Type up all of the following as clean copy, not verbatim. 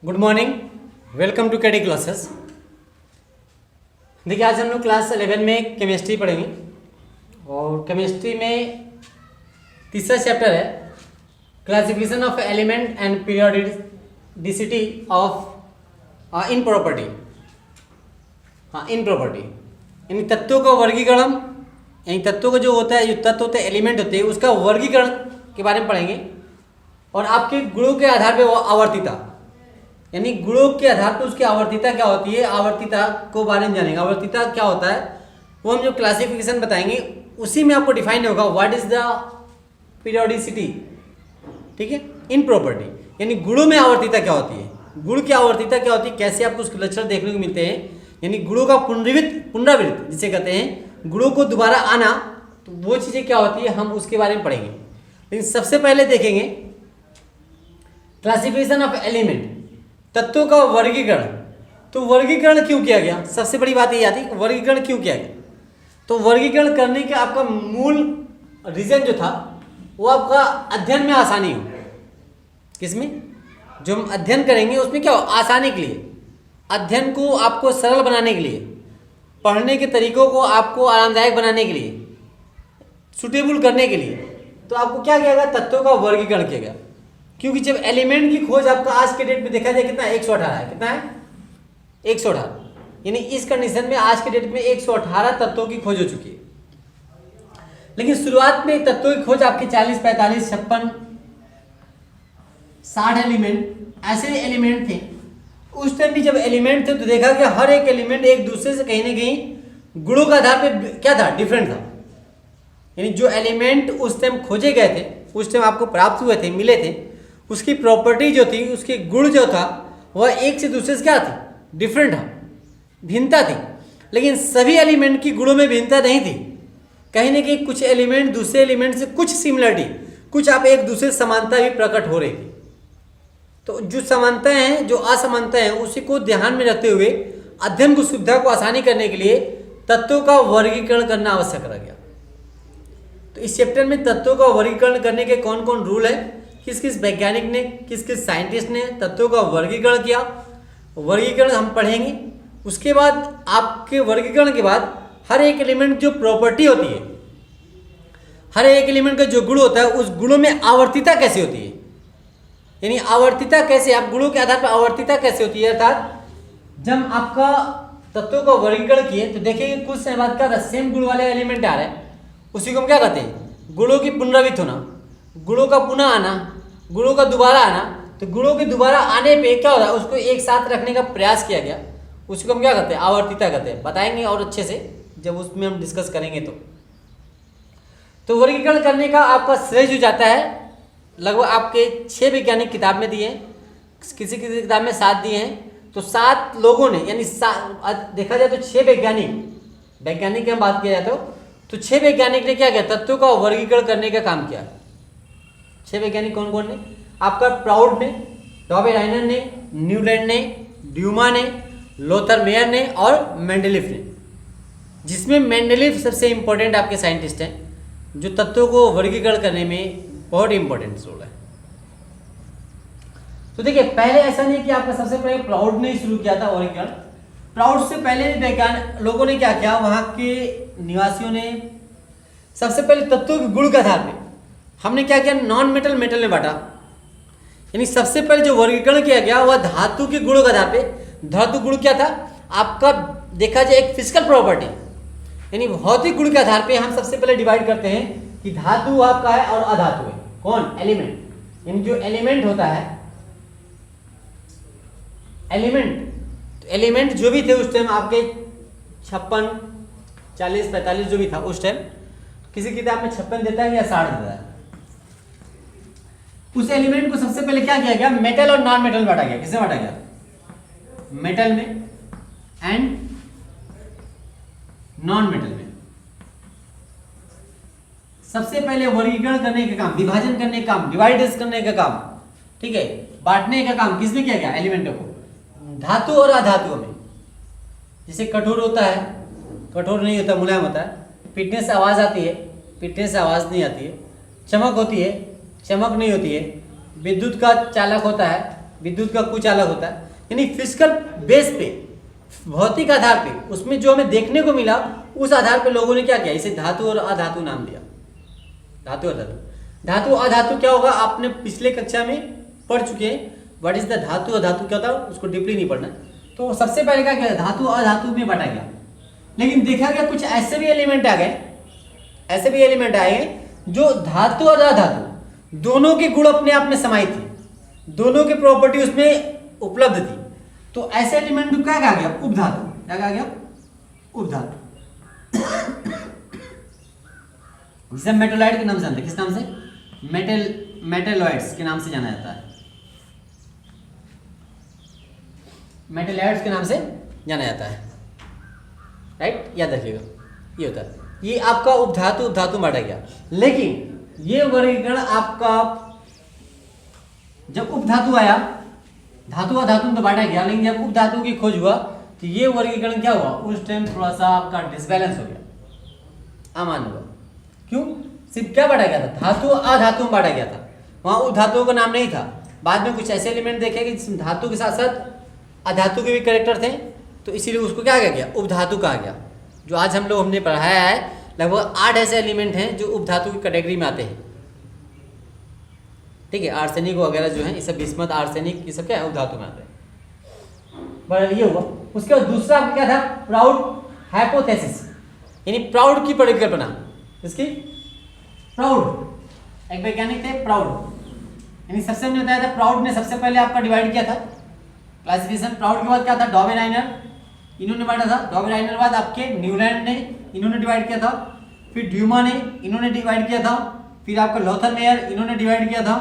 Good morning, welcome to KD classes. देखिए आज हम लोग क्लास 11 में केमिस्ट्री पढ़ेंगे और केमिस्ट्री में तीसरा चैप्टर है classification of element and periodicity of in property. In property यानी तत्वों का वर्गीकरण, यानी तत्वों का जो होता है, जो तत्व होते हैं, एलिमेंट होते हैं, उसका वर्गीकरण के बारे में पढ़ेंगे। और आपके गुणों के आधार पर वो आवर्तिता, यानी गुणों के आधार पर उसकी आवर्तिता क्या होती है, आवर्तिता को बारे में जानेंगे। आवर्तिता क्या होता है वो हम जो क्लासिफिकेशन बताएंगे उसी में आपको डिफाइन होगा व्हाट इज द पीरियोडिसिटी। ठीक है, इन प्रॉपर्टी यानी गुणों में आवर्तिता क्या होती है, गुण की आवर्तिता क्या होती है, कैसे आपको उसके लक्षण देखने को मिलते हैं, यानी गुणों का पुनरावृत्त जिसे कहते हैं, गुणों को दोबारा आना, तो वो चीज़ें क्या होती है हम उसके बारे में पढ़ेंगे। लेकिन सबसे पहले देखेंगे क्लासिफिकेशन ऑफ एलिमेंट, तत्वों का वर्गीकरण। तो वर्गीकरण क्यों किया गया, सबसे बड़ी बात ये आती है वर्गीकरण क्यों किया गया। तो वर्गीकरण करने का आपका मूल रीजन जो था वो आपका अध्ययन में आसानी हो। किसमें, जो हम अध्ययन करेंगे उसमें क्या हो, आसानी के लिए, अध्ययन को आपको सरल बनाने के लिए, पढ़ने के तरीकों को आपको आरामदायक बनाने के लिए, सुटेबल करने के लिए, तो आपको क्या किया गया, तत्वों का वर्गीकरण किया गया। क्योंकि जब एलिमेंट की खोज आपका आज के डेट में देखा जाए कितना 118 है, कितना है 118, यानी इस कंडीशन में आज के डेट में 118 तत्वों की खोज हो चुकी है। लेकिन शुरुआत में तत्वों की खोज आपके 40, 45, 56, 60 एलिमेंट, ऐसे एलिमेंट थे। उस टाइम भी जब एलिमेंट थे तो देखा कि हर एक एलिमेंट एक दूसरे से कहीं ना कहीं गुणों के आधार पे क्या था, डिफरेंट था। यानी जो एलिमेंट उस टाइम खोजे गए थे, उस टाइम आपको प्राप्त हुए थे, मिले थे, उसकी प्रॉपर्टी जो थी, उसके गुण जो था वह एक से दूसरे से क्या थी, डिफरेंट था, भिन्नता थी। लेकिन सभी एलिमेंट की गुणों में भिन्नता नहीं थी, कहीं ना कहीं कुछ एलिमेंट दूसरे एलिमेंट से कुछ सिमिलरिटी, कुछ आप एक दूसरे समानता भी प्रकट हो रही थी। तो जो समानताएं हैं, जो असमानताएं हैं, उसी को ध्यान में रखते हुए अध्ययन को सुविधा को आसानी करने के लिए तत्वों का वर्गीकरण करना आवश्यक रह गया। तो इस चैप्टर में तत्वों का वर्गीकरण करने के कौन कौन रूल है, किस किस वैज्ञानिक ने, किस किस साइंटिस्ट ने तत्वों का वर्गीकरण किया, वर्गीकरण हम पढ़ेंगे। उसके बाद आपके वर्गीकरण के बाद हर एक एलिमेंट जो प्रॉपर्टी होती है, हर एक एलिमेंट का जो गुण होता है, उस गुणों में आवर्तिता कैसे होती है, यानी आवर्तिता कैसे, आप गुणों के आधार पर आवर्तिता कैसे होती है। अर्थात जब आपका तत्वों का वर्गीकरण किए तो देखिए कुछ समय बाद का सेम गुण वाले एलिमेंट आ रहे हैं, उसी को हम क्या कहते हैं, गुणों की पुनरावृत्त होना, गुणों का पुनः आना, गुणों का दोबारा आना। तो गुणों के दोबारा आने पे क्या हो रहा है, उसको एक साथ रखने का प्रयास किया गया, उसको हम क्या कहते हैं, आवर्तिता कहते हैं। बताएंगे और अच्छे से जब उसमें हम डिस्कस करेंगे। तो वर्गीकरण करने का आपका श्रेय जो जाता है, लगभग आपके 6 वैज्ञानिक किताब में दिए हैं, किसी किसी किताब में 7 दिए हैं। तो 7 लोगों ने, यानी देखा जाए तो 6 वैज्ञानिक की हम बात किया जाए तो 6 वैज्ञानिक ने क्या किया, तत्वों का वर्गीकरण करने का काम किया। 6 वैज्ञानिक कौन कौन ने, आपका प्राउड ने, डॉबे राइनर ने, न्यूलैंड ने, ड्यूमा ने, लोथर मेयर ने और मेंडलीफ ने। जिसमें मेंडलीफ सबसे इंपॉर्टेंट आपके साइंटिस्ट हैं, जो तत्वों को वर्गीकरण करने में बहुत इंपॉर्टेंट रोल है। तो देखिए पहले ऐसा नहीं कि आपका सबसे पहले प्राउड ने शुरू किया था वर्गीकरण। प्राउड से पहले वैज्ञानिक लोगों ने क्या किया, वहां के निवासियों ने सबसे पहले तत्वों के गुण के आधार पे हमने क्या किया, नॉन मेटल मेटल में बांटा। यानी सबसे पहले जो वर्गीकरण किया गया वह धातु के गुणों के आधार पे। धातु गुण क्या था आपका, देखा जाए एक फिजिकल प्रॉपर्टी, यानी भौतिक गुण के आधार पे हम सबसे पहले डिवाइड करते हैं कि धातु आपका है और अधातु है। कौन, एलिमेंट। यानी जो एलिमेंट होता है, एलिमेंट जो भी थे उस टाइम आपके 56, 40, 45 जो भी था उस टाइम, किसी किताब में 56 देता है या 60 देता है। उस एलिमेंट को सबसे पहले क्या किया गया, मेटल और नॉन मेटल में बांटा गया। किसमें बांटा गया, मेटल में एंड नॉन मेटल में। सबसे पहले वर्गीकरण करने का काम, विभाजन करने का काम, डिवाइड करने का काम, ठीक है, बांटने का काम किसमें किया गया, एलिमेंटों को धातु और अधातुओं में। जैसे कठोर होता है, कठोर नहीं होता, मुलायम होता है। पिटने से आवाज आती है, पिटने से आवाज नहीं आती है। चमक होती है, चमक नहीं होती है। विद्युत का चालक होता है, विद्युत का कुछ अलग होता है। यानी फिजिकल बेस पे, भौतिक आधार पे, उसमें जो हमें देखने को मिला उस आधार पे लोगों ने क्या किया, इसे धातु और अधातु नाम दिया। धातु और धातु, धातु अधातु क्या होगा आपने पिछले कक्षा में पढ़ चुके हैं। व्हाट इज द धातु अधातु क्या होता है उसको डीपली नहीं पढ़ना। तो सबसे पहले क्या किया, धातु अधातु में बांटा गया। लेकिन देखा गया कुछ ऐसे भी एलिमेंट आ गए, ऐसे भी एलिमेंट आए जो धातु और अधातु दोनों के गुण अपने आप में समाई थी, दोनों की प्रॉपर्टी उसमें उपलब्ध थी। तो ऐसे एलिमेंट को क्या कहा गया, उपधातु। क्या कहा गया, उपधातु। जिसे मेटोलाइट के नाम से जानते हैं। किस नाम से, मेटेलॉइड्स के नाम से जाना जाता है, मेटेलॉइड्स के नाम से जाना जाता है, राइट, याद रखिएगा। ये होता है, ये आपका उपधातु उपधातु बांटा गया। लेकिन ये वर्गीकरण आपका जब उपधातु आया, धातु अधातु में तो बांटा गया, लेकिन जब उपधातु की खोज हुआ तो ये वर्गीकरण क्या हुआ, उस टाइम थोड़ा सा आपका डिसबैलेंस हो गया, अमान्य हुआ। क्यों, सिर्फ क्या बांटा गया था, धातु अधातु में बांटा गया था, वहां उपधातुओं का नाम नहीं था। बाद में कुछ ऐसे एलिमेंट देखे कि जिसमें धातु के साथ साथ अधातु के भी कैरेक्टर थे, तो इसीलिए उसको क्या कहा गया, उपधातु कहा गया। जो आज हमने पढ़ाया है, लगभग 8 ऐसे एलिमेंट हैं जो उपधातु की कैटेगरी में आते हैं। ठीक है, आर्सेनिक वगैरह जो है ये सब, बिस्मथ, आर्सेनिक, ये सब क्या है, उपधातु में आते हैं। बराबर, ये हुआ। उसके बाद दूसरा क्या था, प्राउड हाइपोथेसिस, यानी प्राउड की परिकल्पना। इसकी प्राउड एक वैज्ञानिक थे, प्राउड, यानी सबसे हमने बताया था प्राउड ने सबसे पहले आपका डिवाइड किया था क्लासिफिकेशन। प्राउड के बाद क्या था, डॉवेराइनर, इन्होंने बांटा था। डॉवेराइनर बाद आपके न्यूलैंड ने, इन्होंने डिवाइड किया था। फिर ड्यूमा ने, इन्होंने डिवाइड किया था। फिर आपका लॉथर मेयर, इन्होंने डिवाइड किया था।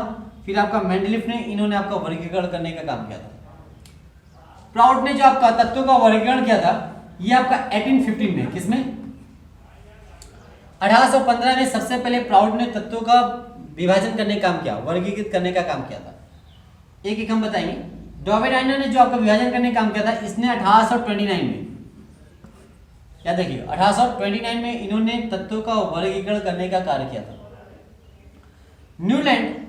फिर आपका मेंडलीफ ने, इन्होंने आपका वर्गीकरण करने का काम किया था। प्राउड ने जो आपका तत्वों का वर्गीकरण किया था, ये आपका 1815 में, किसमें, 1815 में सबसे पहले प्राउड ने तत्वों का विभाजन करने का काम किया, वर्गीकृत करने का काम किया था। एक एक हम बताएंगे। डॉवेराइनर ने जो आपका विभाजन करने का काम किया था, इसने 1829 में, याद रखिएगा, 1829 में इन्होंने तत्वों का वर्गीकरण करने का कार्य किया था। न्यूलैंड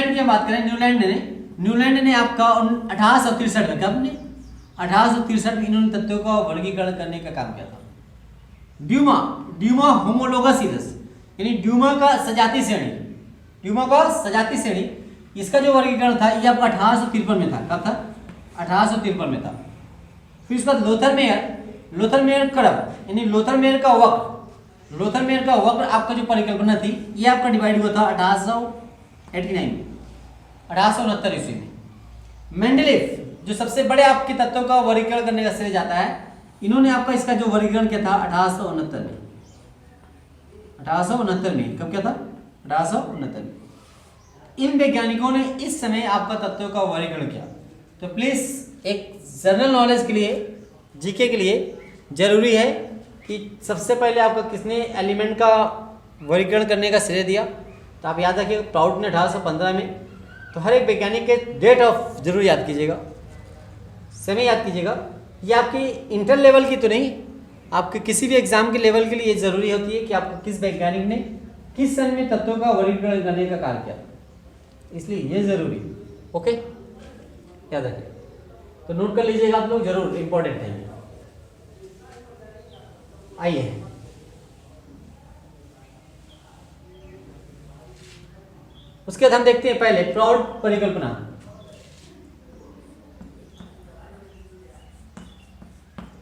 की बात करें, न्यूलैंड ने आपका 1863 में, कब ने, 1863 में इन्होंने तत्वों का वर्गीकरण करने का काम किया था। ड्यूमा होमोलोगस, यानी ड्यूमा का सजाती श्रेणी, इसका जो वर्गीकरण था ये आपका 1853 में था। कब था, 1853 में था। फिर उसके बाद लोथर मेयर कर्व, यानी लोथर मेयर का वक्र आपका जो परिकल्पना थी, ये आपका डिवाइड हुआ था 1889 में, 1869 ईस्वी में। मेंडलीफ जो सबसे बड़े आपके तत्वों का वर्गीकरण करने का श्रेय जाता है, इन्होंने आपका इसका जो वर्गीकरण किया था 1869 में, 1869 में। कब किया था, 1869 में। इन वैज्ञानिकों ने इस समय आपका तत्वों का वर्गीकरण किया। तो प्लीज एक जनरल नॉलेज के लिए, जीके के लिए जरूरी है कि सबसे पहले आपका किसने एलिमेंट का वर्गीकरण करने का श्रेय दिया। तो आप याद रखिए, प्राउड ने 1815 में। तो हर एक वैज्ञानिक के डेट ऑफ जरूर याद कीजिएगा, समय याद कीजिएगा। ये आपकी इंटर लेवल की तो नहीं, आपके किसी भी एग्जाम के लेवल के लिए ये जरूरी होती है कि आपको किस वैज्ञानिक ने किस सन में तत्वों का वर्गीकरण करने का कार्य किया, इसलिए ये जरूरी। ओके, याद रखिए। तो नोट कर लीजिएगा आप लोग, जरूर इंपॉर्टेंट है। आइए उसके बाद हम देखते हैं पहले प्राउड परिकल्पना।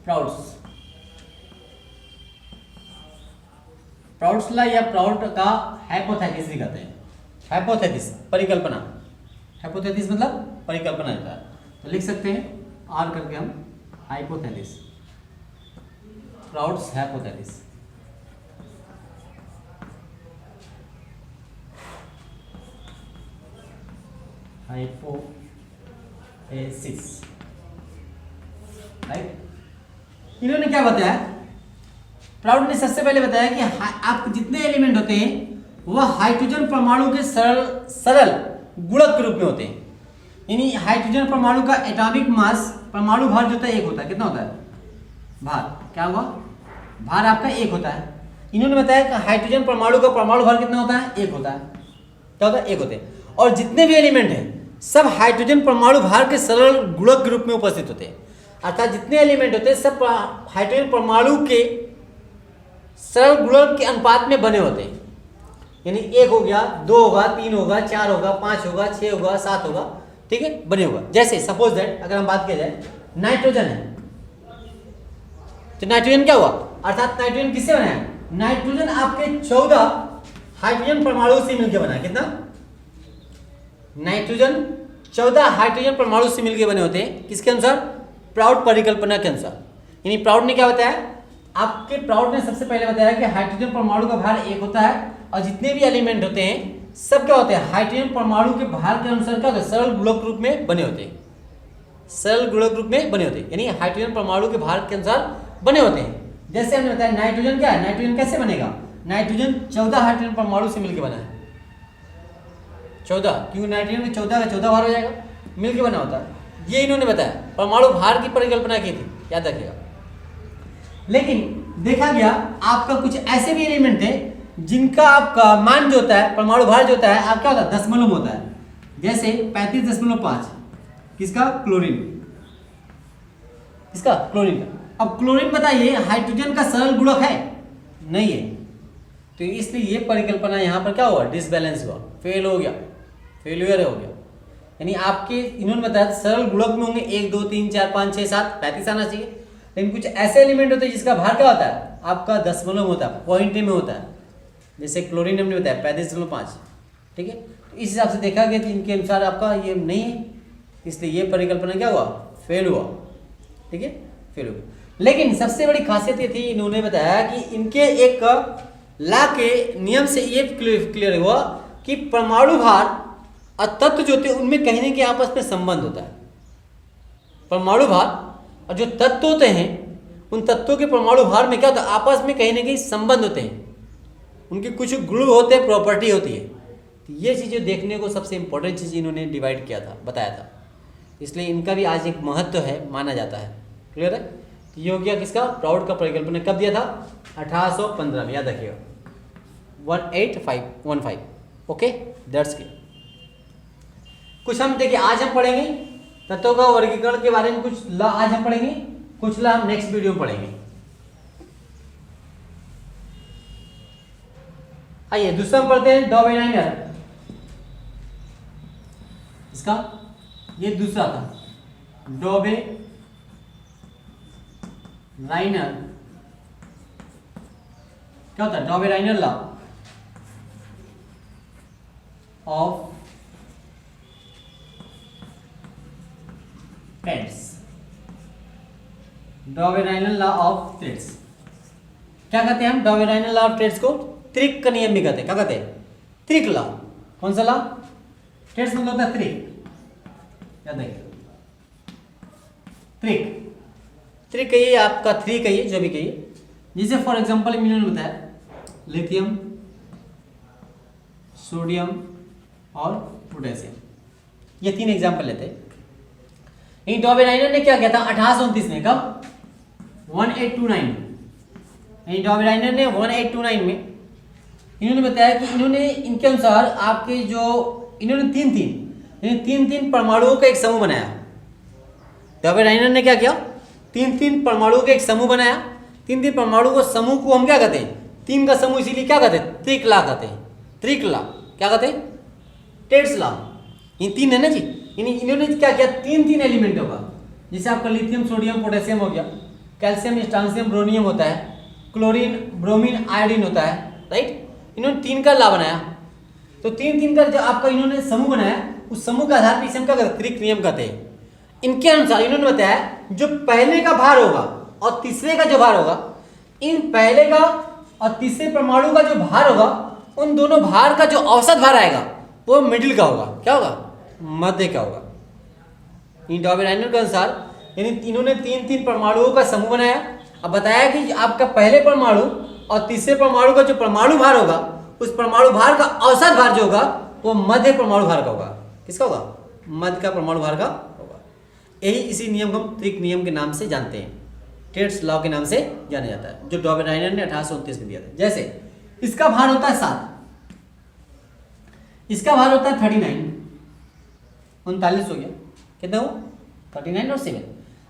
प्राउड्स लॉ या प्राउड का हाइपोथेसिस भी कहते हैं। हाइपोथेसिस परिकल्पना, हाइपोथेसिस मतलब परिकल्पना होता है। तो लिख सकते हैं आर करके हम, हाइपोथेसिस, प्राउड्स हाइपोथेसिस। Hypothesis, right. इन्होंने क्या बताया, प्राउड ने सबसे पहले बताया कि आप जितने एलिमेंट होते हैं वह हाइड्रोजन परमाणु के सरल गुणक के रूप में होते हैं। यानी हाइड्रोजन परमाणु का एटॉमिक मास, परमाणु भार जो होता है एक होता है। कितना होता है भार, क्या हुआ, भार आपका एक होता है। इन्होंने बताया कि हाइड्रोजन परमाणु का परमाणु भार कितना होता है, एक होता है। क्या होता है, एक होते हैं। और जितने भी एलिमेंट हैं सब हाइड्रोजन परमाणु भार के सरल गुणक के रूप में उपस्थित होते हैं। अर्थात जितने एलिमेंट होते हैं सब हाइड्रोजन परमाणु के सरल गुणक के अनुपात में बने होते हैं। यानी 1 हो गया, 2 होगा, 3 होगा, 4 होगा, 5 होगा, 6 होगा, 7 होगा, ठीक है, बने होगा। जैसे सपोज दैट अगर हम बात किया जाए नाइट्रोजन है, तो नाइट्रोजन क्या हुआ, अर्थात नाइट्रोजन किससे बना है, नाइट्रोजन आपके 14 हाइड्रोजन परमाणु से मिलकर बना है। कितना, नाइट्रोजन 14 हाइड्रोजन परमाणु से मिलकर बने होते हैं। किसके अनुसार, प्राउड परिकल्पना के अनुसार। यानी प्राउड ने क्या बताया, आपके प्राउड ने सबसे पहले बताया कि हाइड्रोजन परमाणु का भार 1 होता है और जितने भी एलिमेंट होते हैं सब क्या होते हैं, हाइड्रोजन परमाणु के भार के अनुसार क्या होता है, सरल गुणक रूप में बने होते हैं। सरल गुणक रूप में बने होते हैं, यानी हाइड्रोजन परमाणु के भार के अनुसार बने होते हैं। जैसे हमने बताया नाइट्रोजन क्या है, नाइट्रोजन कैसे बनेगा, नाइट्रोजन 14 हाइड्रोजन परमाणु से मिलकर बना है। 14, क्योंकि नाइट्रोजन में 14 का 14 भार हो जाएगा, मिलकर बना होता है। ये इन्होंने बताया, परमाणु भार की परिकल्पना की थी, याद रखिएगा। लेकिन देखा गया आपका कुछ ऐसे भी एलिमेंट है जिनका आपका मान जो होता है, परमाणु भार जो होता है आप क्या होता है, दशमलव होता है। जैसे 35.5 किसका, क्लोरीन, किसका, क्लोरीन का। अब क्लोरीन बताइए हाइड्रोजन का सरल गुणक है, नहीं है, तो इसलिए ये परिकल्पना यहाँ पर क्या हुआ, डिसबैलेंस हुआ, फेल हो गया, फेल्यूर हो गया। यानी आपके इन्होंने बताया सरल गुणक में होंगे 1 2 3 4 5 6 7 35 आना चाहिए, लेकिन कुछ ऐसे एलिमेंट होते हैं जिसका भार क्या होता है, आपका दशमलव होता है, पॉइंट में होता है। जैसे क्लोरीन हमने बताया 35.5, ठीक है। तो इस हिसाब से देखा गया कि इनके अनुसार आपका ये नहीं है, इसलिए ये परिकल्पना क्या हुआ, फेल हुआ, ठीक है, फेल हो गया। लेकिन सबसे बड़ी खासियत ये थी, इन्होंने बताया कि इनके एक लॉ के नियम से ये क्लियर हुआ कि परमाणु भार और तत्व जो होते हैं उनमें कहीं ना कहीं आपस में संबंध होता है। परमाणु भार और जो तत्व होते हैं उन तत्वों के परमाणु भार में क्या होता है, आपस में कहीं ना कहीं संबंध होते हैं, उनके कुछ गुण होते हैं, प्रॉपर्टी होती है। तो ये चीज़ें देखने को सबसे इंपॉर्टेंट चीज़ इन्होंने डिवाइड किया था, बताया था, इसलिए इनका भी आज एक महत्व है, माना जाता है। क्लियर है। तो ये हो गया किसका, प्राउड का परिकल्पना कब दिया था, 1815 में, याद रखिएगा 1815। Okay, that's clear. कुछ हम देखिए आज हम पढ़ेंगे तत्वों का वर्गीकरण के बारे में, कुछ लॉ आज हम पढ़ेंगे, कुछ लॉ हम नेक्स्ट वीडियो में पढ़ेंगे। आइए दूसरा हम पढ़ते हैं, डॉबेराइनर, इसका ये दूसरा था, डॉबेराइनर क्या होता है, Dobereiner law of triads, Dobereiner law of triads. क्या कहते हैं हम डॉबेराइनर लॉ ऑफ थ्रेड्स को, त्रिक का नियम भी कहते हैं। क्या कहते हैं, त्रिक लॉ। कौन सा लॉ, थ्रेड्स मतलब होता है त्रिक, याद रखिए, त्रिक, त्रिक कहिए आपका, थ्री कहिए, जो भी कहिए। जैसे फॉर एग्जांपल इन्होंने बताया लिथियम, सोडियम और पोटेशियम, ये 3 एग्जांपल लेते हैं। इन डॉबेराइनर ने क्या किया था 1829 में, कब, 1829 में। डॉबेराइनर ने 1829 में इन्होंने बताया कि इन्होंने इनके अनुसार आपके जो इन्होंने तीन परमाणुओं का एक समूह बनाया। डॉबेराइनर ने क्या किया, 3 परमाणुओं का एक समूह बनाया। 3 परमाणु को समूह को हम क्या कहते हैं, 3 का समूह, इसीलिए क्या कहते हैं, त्रिक लॉ कहते हैं। त्रिक लॉ क्या कहते हैं, थ्रेड्स लॉ। ये 3 है ना जी। इन्होंने क्या किया, 3 एलिमेंट होगा, जैसे आपका लिथियम, सोडियम, पोटेशियम हो गया, कैल्शियम, स्ट्रांसियम, ब्रोनियम होता है, क्लोरीन, ब्रोमीन, आयोडीन होता है, राइट। इन्होंने 3 का लॉ बनाया। तो 3 का जो आपका इन्होंने समूह बनाया, उस समूह के आधार पर इसे हम क्या कहते हैं, त्रिक नियम कहते हैं। इनके अनुसार इन्होंने बताया जो पहले का भार होगा और तीसरे का जो भार होगा, इन पहले का और तीसरे परमाणु का जो भार होगा, उन दोनों भार का जो औसत भार आएगा वो मिडिल का होगा। क्या होगा, मध्य का होगा। इन डॉबेराइनर के अनुसार यानी इन्होंने 3 परमाणुओं का समूह बनाया। अब बताया कि आपका पहले परमाणु और तीसरे परमाणु का जो परमाणु भार होगा, उस परमाणु भार का औसत भार जो होगा वो मध्य परमाणु भार का होगा। किसका होगा, मध्य का परमाणु भार का होगा। यही इसी नियम को हम त्रिक नियम के नाम से जानते हैं, थ्रेड्स लॉ के नाम से जाना जाता है, जो डॉबेराइनर ने 1829 में दिया था। जैसे इसका भार होता है 7, इसका भार होता है 39, 39 हो गया, कितना हो 39 और 7।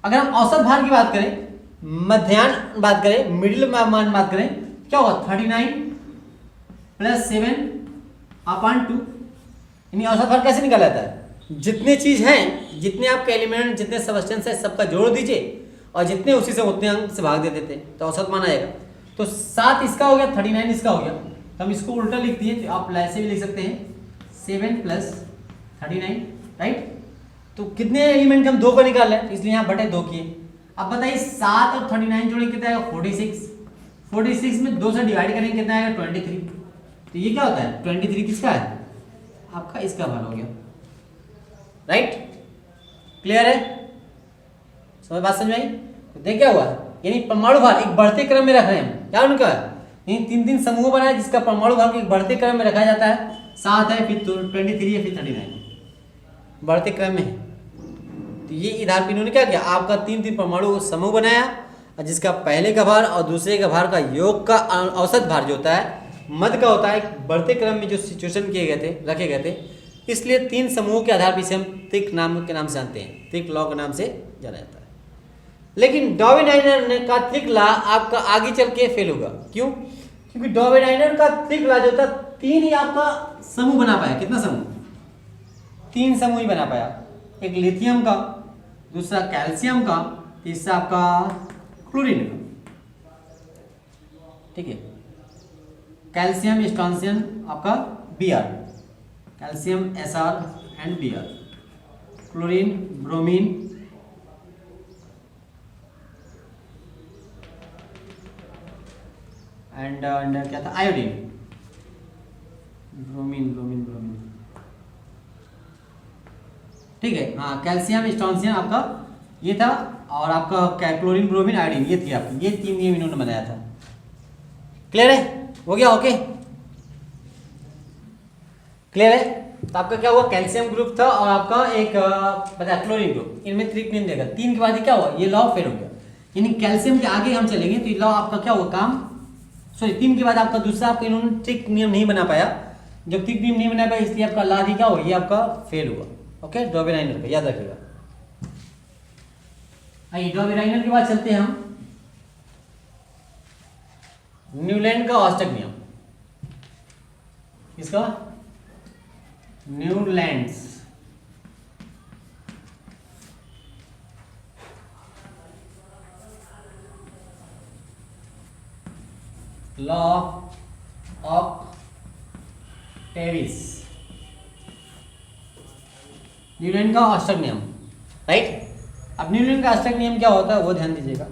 अगर हम औसत भार की बात करें, मध्याह्न बात करें, मिडिल मान बात करें, क्या होगा 39 प्लस 7 अपॉन 2। यानी औसत भार कैसे निकाला जाता है, जितने चीज हैं, जितने आपके एलिमेंट, जितने सबस्टेंस है, सबका जोड़ दीजिए और जितने उसी से उतने अंक से भाग दे देते हैं तो औसत मान आएगा। तो 7 इसका हो गया, 39 इसका हो गया, तो हम इसको उल्टा लिख दिए, तो आप ऐसे भी लिख सकते हैं 7 प्लस 39, राइट। तो कितने एलिमेंट के हम 2 को निकाल लें, इसलिए यहाँ बटे 2 किए। अब बताइए 7 और 39 जोड़ेंगे कितना आएगा 46, 46 में 2 से डिवाइड करेंगे कितना आएगा 23। तो ये क्या होता है 23 किसका है, आपका इसका भाग हो गया, राइट। क्लियर है, समझ बात समझ आई। तो देख क्या हुआ, यानी परमाणु भार एक बढ़ते क्रम में रख रहे हैं, क्या उनका यानी 3 समूह बनाया जिसका परमाणु भार एक बढ़ते क्रम में रखा जाता है। 7 है, फिर 23 है, फिर 39 बढ़ते क्रम में है। तो ये इधर पे इन्होंने क्या किया, आपका 3 परमाणु समूह बनाया और जिसका पहले का भार और दूसरे का भार का योग का औसत भार जो होता है मध्य का होता है, बढ़ते क्रम में जो सिचुएशन किए गए थे, रखे गए थे, इसलिए 3 समूहों के आधार पर इसे हम त्रिक नाम के नाम से जानते हैं, त्रिक लॉ के नाम से जाना जाता है। लेकिन डॉवेडाइनर का त्रिक लॉ आपका आगे चल के फेल होगा, क्यों, क्योंकि डॉवेडाइनर का त्रिक लॉ जो था 3 ही आपका समूह बना पाया। कितना समूह, 3 समूह ही बना पाया, एक लिथियम का, दूसरा कैल्शियम का, तीसरा आपका क्लोरीन का, ठीक है। कैल्शियम स्ट्रॉन्शियम आपका Br, calcium Sr and Br, chlorine bromine and क्या था आयोडीन, ब्रोमीन ब्रोमीन ब्रोमीन, ठीक है। हाँ, कैल्शियम स्ट्रॉन्शियम आपका ये था और आपका क्लोरीन ब्रोमीन आयोडीन ये थी आपकी, ये 3 नियम इन्होंने बनाया था। क्लियर है, हो गया, ओके क्लियर है। तो आपका क्या हुआ, कैल्शियम ग्रुप था और आपका एक बता क्लोरीन ग्रुप, इनमें त्रिक नियम देगा। 3 के बाद ये क्या हुआ, ये लॉ फेल हो गया, यानी कैल्शियम के आगे हम चलेंगे तो ये लॉ आपका क्या हुआ काम, सॉरी 3 के बाद आपका दूसरा आपका इन्होंने त्रिक नियम नहीं बना पाया, जब त्रिक नियम नहीं बना पाया इसलिए आपका लॉ भी क्या हुआ, ये आपका फेल हुआ। ओके, डॉवेडाइनर का याद रखिएगा। आइए डॉवेडाइनर के बाद चलते हैं हम न्यूलैंड का औसत नियम, इसका न्यूलैंड्स लॉ ऑफ पेरिस, न्यूलैंड का औसत नियम, राइट। अब न्यूलैंड का औसत नियम क्या होता है वो ध्यान दीजिएगा।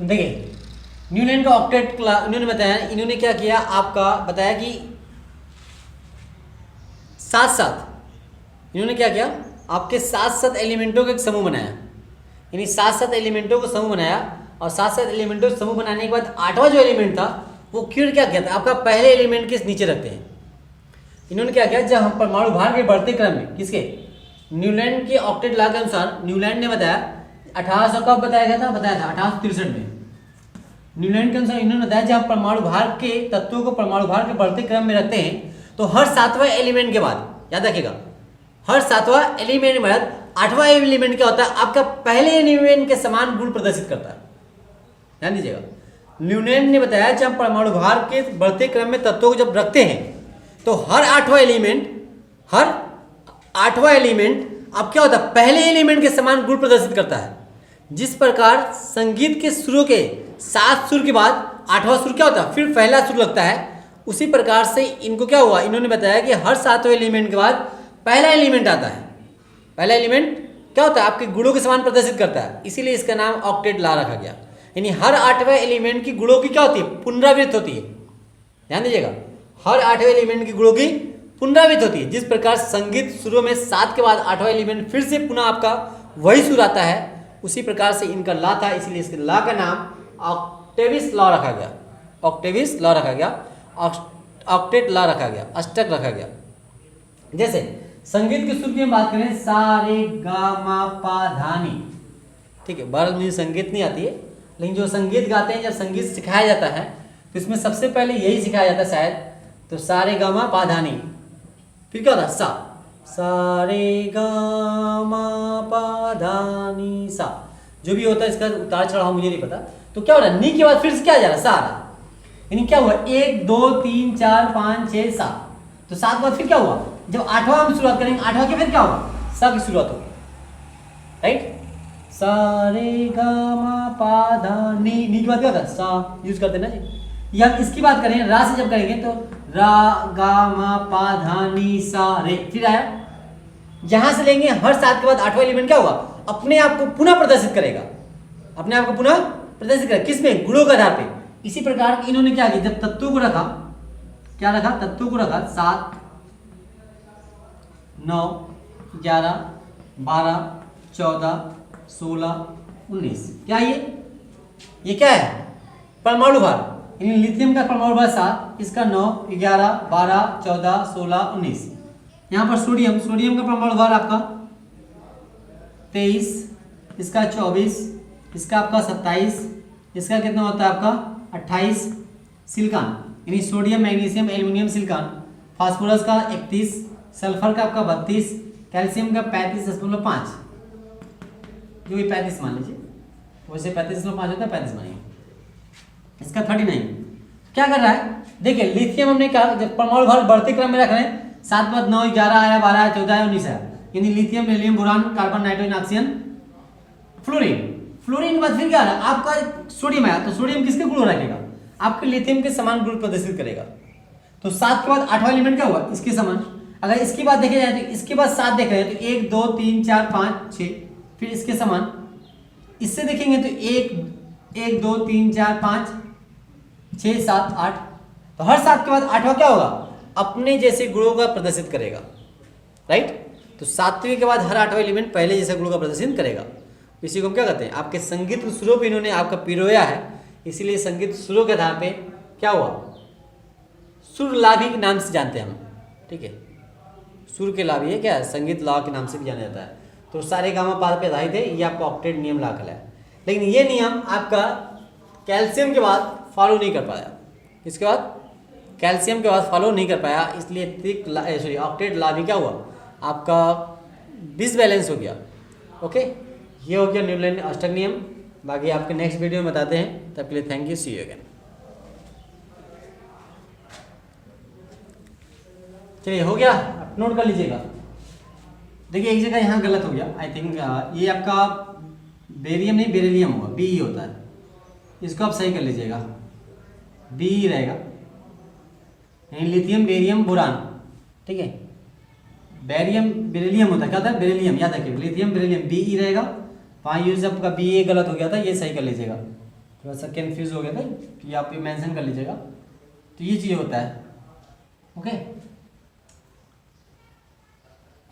देखिए न्यूलैंड का ऑक्टेट इन्होंने बताया, इन्होंने क्या किया आपका बताया कि साथ साथ इन्होंने क्या किया आपके साथ साथ एलिमेंटों का एक समूह बनाया, यानी साथ साथ एलिमेंटों को समूह बनाया और साथ साथ एलिमेंटों को समूह बनाने के बाद 8वां जो एलिमेंट था वो क्यों क्या किया था आपका पहले एलिमेंट के नीचे रखते हैं। इन्होंने क्या किया जब हम परमाणु भार के बढ़ते क्रम में किसके न्यूलैंड के ऑक्टेट लॉ के अनुसार न्यूलैंड ने बताया 1800 कब बताया गया था, बताया था 1863 में। न्यूलैंड के अनुसार इन्होंने बताया जब परमाणु भार के तत्वों को परमाणु भार के बढ़ते क्रम में रखते हैं तो हर 7वां एलिमेंट के बाद, याद रखिएगा, हर 7वां एलिमेंट के बाद 8वां एलिमेंट क्या होता है, आपका पहले एलिमेंट के समान गुण प्रदर्शित करता है। ध्यान दीजिएगा, न्यूलैंड ने बताया जब परमाणु भार के बढ़ते क्रम में तत्वों को जब रखते हैं तो हर 8वां एलिमेंट अब क्या होता है, पहले एलिमेंट के समान गुण प्रदर्शित करता है। जिस प्रकार संगीत के सुरों के 7 सुर के बाद 8वां सुर क्या होता है, फिर पहला सुर लगता है, उसी प्रकार से इनको क्या हुआ, इन्होंने बताया कि हर 7वें एलिमेंट के बाद पहला एलिमेंट आता है। पहला एलिमेंट क्या होता है, आपके गुणों के समान प्रदर्शित करता है, इसीलिए इसका नाम ऑक्टेट लॉ रखा गया। यानी हर 8वें एलिमेंट की गुणों की क्या होती है, पुनरावृत्ति होती है। ध्यान दीजिएगा, हर 8वें एलिमेंट की गुणों की पुनरावृत्ति होती है। जिस प्रकार संगीत सुरों में 7 के बाद 8वां एलिमेंट फिर से पुनः आपका वही सुर आता है, उसी प्रकार से इनका लॉ था, इसलिए इसके लॉ का नाम ऑक्टेविस लॉ रखा गया। ऑक्टेविस लॉ रखा गया, ऑक्टेट लॉ रखा गया, अष्टक रखा गया। जैसे संगीत के सुर की हम बात करें, सा रे गा मा पा धा नी, ठीक है, भारत में संगीत नहीं आती है, लेकिन जो संगीत गाते हैं, जब संगीत सिखाया जाता है तो इसमें सबसे पहले यही सिखाया जाता है शायद, तो सा रे गा मा पा धा नी, फिर क्या होता है सा रे गा मा पा धा नी सा, जो भी होता है इसका उतार चढ़ाव मुझे नहीं पता। तो क्या हो रहा है, नी के बाद फिर से क्या जा रहा है, सा आ रहा, यानी क्या हुआ, 1 2 3 4 5 6 7, तो 7 बाद फिर क्या हुआ, जब 8वां हम शुरुआत करेंगे, 8वां के फिर क्या होगा, सा की शुरुआत होगी, राइट। सा रे गा मा पा धा नी, नी की बात क्या होता है, सा यूज करते हैं ना जी। या इसकी बात करें, रा से जब करेंगे तो रा गा मा पा धा नी सा रे, फिर आया, जहां से लेंगे हर 7 के बाद 8वां एलिमेंट क्या होगा, अपने आप को पुनः प्रदर्शित करेगा, अपने आप को पुनः प्रदर्शित करेगा, किसमें, गुणों के आधार पे। इसी प्रकार इन्होंने क्या किया, जब तत्वों को रखा, क्या रखा, तत्वों को रखा 7 9 11 12 14 16 19, क्या ये क्या है, परमाणु भार। लिथियम का परमाणु भार 7, इसका 9 11 12 14 16 19। यहाँ पर सोडियम का परमाणु भार आपका 23, इसका 24, इसका आपका 27, इसका कितना होता है आपका 28। सिलिकॉन यानी sodium magnesium aluminium silicon, phosphorus का 31, सल्फर का आपका 32, कैल्शियम का 35.5, जो भी 35 मान लीजिए, वैसे 35.5 होता है, 35 मानिए, इसका 39। क्या कर रहा है, देखिए लिथियम हमने कहा जब परमाणु भार बढ़ते क्रम में रख रहे हैं, 7 बाद 9 11 आया, 12 आया, 14 आया, 19 आया, यानी lithium helium boron carbon nitrogen oxygen fluorine के बाद फिर क्या आ रहा है, आपका सोडियम आया, तो सोडियम किसके गुण रखेगा, आपके लिथियम के समान गुण प्रदर्शित करेगा। तो 7 के बाद 8वां एलिमेंट क्या हुआ, इसके समान। अगर इसकी बात देखे जाए तो इसके बाद 7 देख रहे हैं तो 1 2 3 4 5 6, फिर इसके समान। इससे देखेंगे तो 1 2 3 4 5 6 7 8, तो हर 7 के बाद 8वां क्या होगा, अपने जैसे गुणों का प्रदर्शित करेगा, राइट। तो 7वें के बाद हर 8वां एलिमेंट पहले जैसे गुणों का प्रदर्शन करेगा। इसी को क्या कहते हैं, आपके संगीत सुरों पे इन्होंने आपका पिरोया है, इसीलिए संगीत सुरों के आधार पे क्या हुआ, सुर लाभी के नाम से जानते हैं हम, ठीक है। सुर के लाभी है क्या, संगीत लॉ के नाम से भी जाना जाता है। तो सारे गामा पाद पे आधारित है, ये आपका ऑक्टेट नियम लागू है। लेकिन ये नियम आपका कैल्शियम के बाद फॉलो नहीं कर पाया, इसके बाद कैल्शियम के बाद फॉलो नहीं कर पाया, इसलिए ऑक्टेट लॉ भी क्या हुआ, आपका डिसबैलेंस हो गया। ओके, ये हो गया न्यूलैंड अष्टक नियम। बाकी आपके नेक्स्ट वीडियो में बताते हैं, तब के लिए thank you, see you again. चलिए हो गया, आप नोट कर लीजिएगा। देखिए एक जगह यहाँ गलत हो गया, आई थिंक ये आपका बेरियम नहीं बेरिलियम होगा, बी होता है, इसको आप सही कर लीजिएगा, बी रहेगा, यानी लिथियम बेरियम बोरान, ठीक है। बेरियम बेरिलियम होता है, क्या होता है, बेरिलियम, याद रखिए, लिथियम बेरिलियम बी रहेगा। वहाँ यूज आपका बी ए गलत हो गया था, ये सही कर लीजिएगा, थोड़ा सा कन्फ्यूज हो गया था, ये आप मेंशन कर लीजिएगा। तो ये चीज़ होता है, ओके।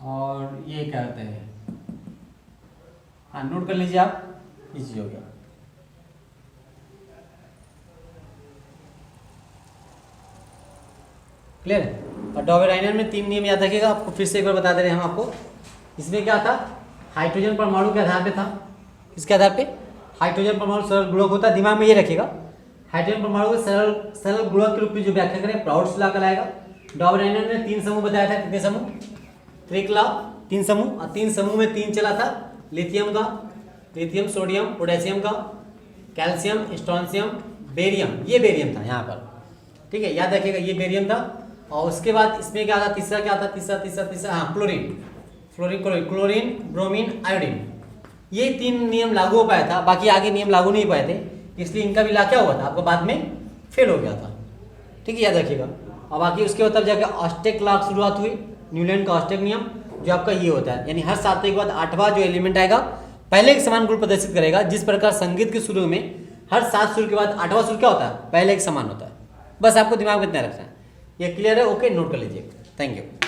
और ये क्या होता है, हाँ नोट कर लीजिए आप, ये चीज़ हो गया। क्लियर है। और डॉवेराइनर में 3 नियम याद रखिएगा, आपको फिर से एक बार बता दे रहे हैं हम आपको। इसमें क्या था, हाइड्रोजन परमाणु के आधार पे था। इसके आधार पे हाइड्रोजन परमाणु सरल गुणक होता है, दिमाग में ये रखिएगा। हाइड्रोजन परमाणु को सरल सरल गुणक के रूप में जो व्याख्या करें प्राउड्स लॉ कहलाएगा। डॉबरनेन ने 3 समूह बताया था, कितने समूह, त्रिक लॉ 3 समूह, और 3 समूह में 3 चला था, लिथियम का, लिथियम सोडियम पोटेशियम का, कैल्शियम स्ट्रोंशियम बेरियम, ये बेरियम था यहाँ पर, ठीक है, याद रखिएगा ये बेरियम था। और उसके बाद इसमें क्या था, तीसरा क्या था, तीसरा हाँ क्लोरीन, क्लोरीन ब्रोमीन आयोडीन, ये 3 नियम लागू हो पाया था, बाकी आगे नियम लागू नहीं पाए थे, इसलिए इनका भी ला क्या हुआ था आपको बाद में फेल हो गया था, ठीक है, याद रखिएगा। और बाकी उसके बाद तब जाकर ऑस्टेक लॉ की शुरुआत हुई, न्यूलैंड का ऑस्टेक नियम, जो आपका ये होता है, यानी हर सातवें के बाद 8वां जो एलिमेंट आएगा पहले एक समान गुण प्रदर्शित करेगा। जिस प्रकार संगीत के शुरू में हर 7 सुर के बाद 8वां सुर क्या होता है, पहले एक समान होता है। बस आपको दिमाग में इतना रखना है। ये क्लियर है, ओके, नोट कर लीजिए। Thank you.